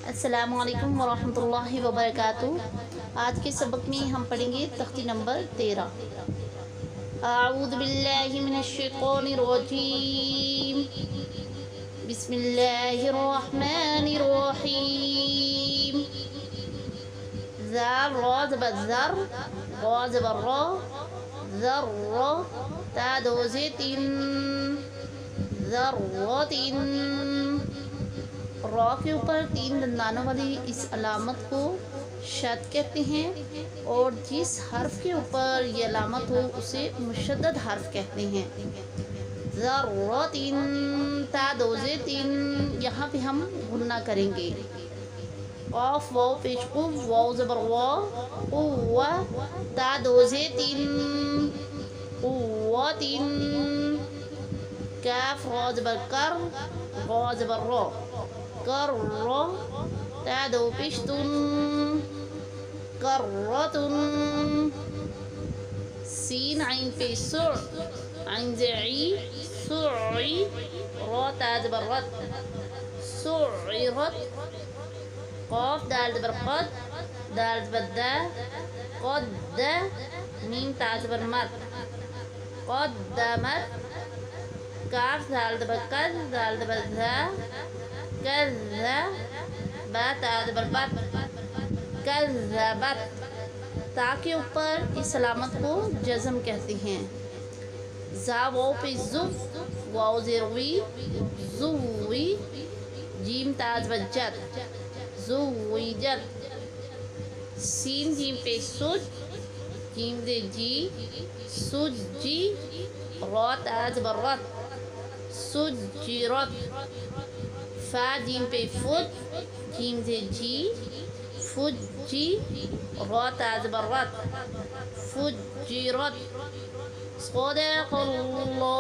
السلام علیکم ورحمۃ اللہ وبرکاتہ۔ آج کے سبق میں ہم پڑھیں گے تختی نمبر 13۔ اعوذ باللہ من الشیطان الرجیم، بسم اللہ الرحمن الرحیم۔ ذر را زبر ذر، را زبر را، ذر تا دو زیر تین، ذرات۔ را کے اوپر تین دندانوں والی اس علامت کو شد کہتے ہیں، اور جس حرف کے اوپر یہ علامت ہو اسے مشدد حرف کہتے ہیں۔ ذرات، تا دو زیر تین، یہاں پہ ہم غنہ کریں گے۔ قاف واو پیش قو، واو زبر وا، قوہ، تا دو زیر تین، قوت۔ کاف را زبر کر، را زبر را، کر را، تا دو پیش تن، کرتن۔ سین عین پیش سع، عین زعی، سعی، را تا زبر رت، سعرت۔ قاف دال زبر قد، دال زبر دا، قد، میم تا زبر مد، قدمت۔ کاف دال زبر کد، دال زبر ذا، کذا، با تا زبر بت، کذبت۔ تا کے اوپر اس علامت کو جزم کہتے ہیں۔ زا واو پہ زف، واو زیر وی، زوی، جیم تا زبر جت، زوجت۔ سین جیم پہ سج، جیم دے جی، سجی، را تا زبر رت، سجرت۔ فا جیم پہ فج، جیم سے جی، فجی، را تا زبر رت، فجرت۔ صدق اللہ